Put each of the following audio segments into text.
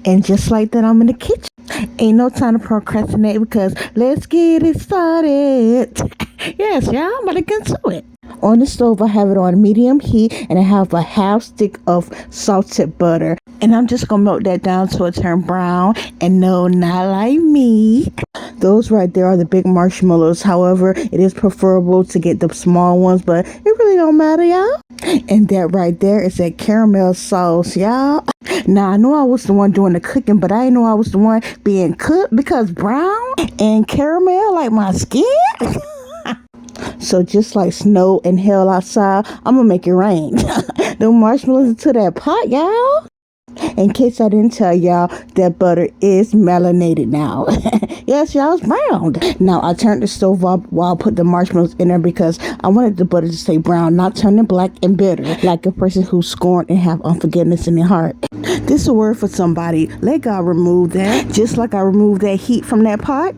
And just like that, I'm in the kitchen. Ain't no time to procrastinate because let's get it started. Yes, y'all, I'm about to get to it. On the stove, I have it on medium heat, and I have a half stick of salted butter. And I'm just going to melt that down till it turn brown. And no, not like me. Those right there are the big marshmallows. However, it is preferable to get the small ones, but it really don't matter, y'all. And that right there is that caramel sauce, y'all. Now, I know I was the one doing the cooking, but I didn't know I was the one being cooked because brown and caramel like my skin. So just like snow and hell outside, I'm going to make it rain. The marshmallows into that pot, y'all. In case I didn't tell y'all, that butter is melanated now. Yes, y'all, it's brown. Now, I turned the stove up while I put the marshmallows in there because I wanted the butter to stay brown, not turning black and bitter, like a person who's scorned and have unforgiveness in their heart. This is a word for somebody. Let God remove that. Just like I removed that heat from that pot.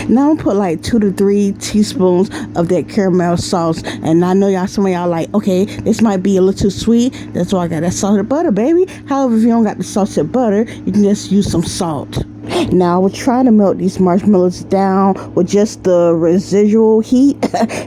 Now I'm put like 2 to 3 teaspoons of that caramel sauce. And I know y'all, some of y'all like, okay, this might be a little too sweet. That's why I got that salted butter, baby. However, if you don't got the salted butter, you can just use some salt. Now I was trying to melt these marshmallows down with just the residual heat,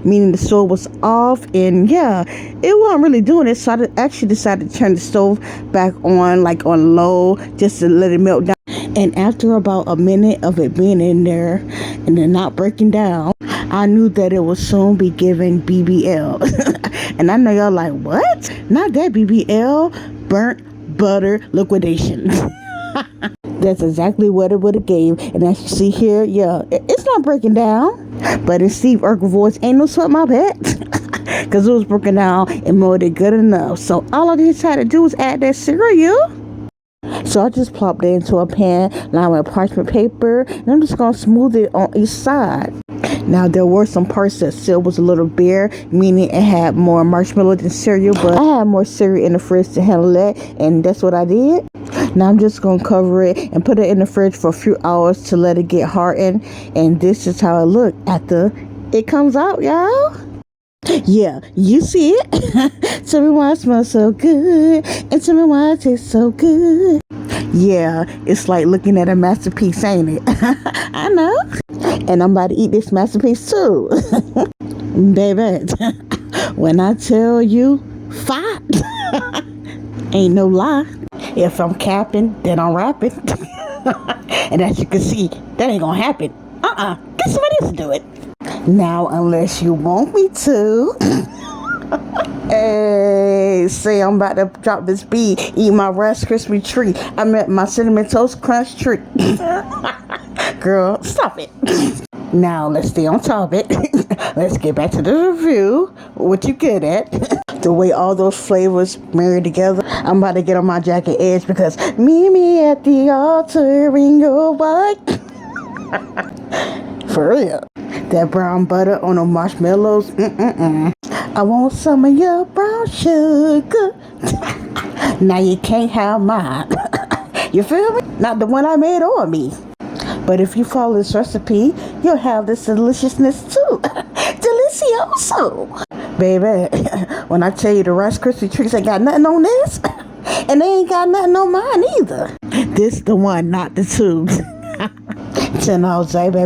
meaning the stove was off, and yeah, it wasn't really doing it. So I actually decided to turn the stove back on, like on low, just to let it melt down. And after about a minute of it being in there and then not breaking down, I knew that it would soon be giving BBL. And I know y'all like, what? Not that BBL, burnt butter liquidation. That's exactly what it would have gave. And as you see here, yeah, it's not breaking down. But in Steve Urkel voice, ain't no sweat my pants. Because it was broken down and molded good enough. So all I decided to do was add that cereal. So I just plopped it into a pan lined with parchment paper, and I'm just going to smooth it on each side. Now, there were some parts that still was a little bare, meaning it had more marshmallow than cereal, but I had more cereal in the fridge to handle that, and that's what I did. Now, I'm just going to cover it and put it in the fridge for a few hours to let it get hardened, and this is how it looked after it comes out, y'all. Yeah, you see it. Tell me why it smells so good, and tell me why it tastes so good. Yeah, it's like looking at a masterpiece, ain't it? I know. And I'm about to eat this masterpiece too. Baby, when I tell you, fight, ain't no lie. If I'm capping, then I'm rapping. And as you can see, that ain't gonna happen. Get somebody else to do it. Now, unless you want me to. Hey, say I'm about to drop this beat, eat my Rice Krispie treat. I meant my Cinnamon Toast Crunch treat. Girl, stop it. Now, let's stay on topic. Let's get back to the review. What you good at? The way all those flavors marry together. I'm about to get on my jacket edge because meet me at the altar in your white. For real. That brown butter on the marshmallows. I want some of your brown sugar. Now you can't have mine. You feel me? Not the one I made on me. But if you follow this recipe, you'll have this deliciousness too. Delicioso. Baby, when I tell you the Rice Krispie treats ain't got nothing on this, and they ain't got nothing on mine either. This the one, not the tubes. $10, baby.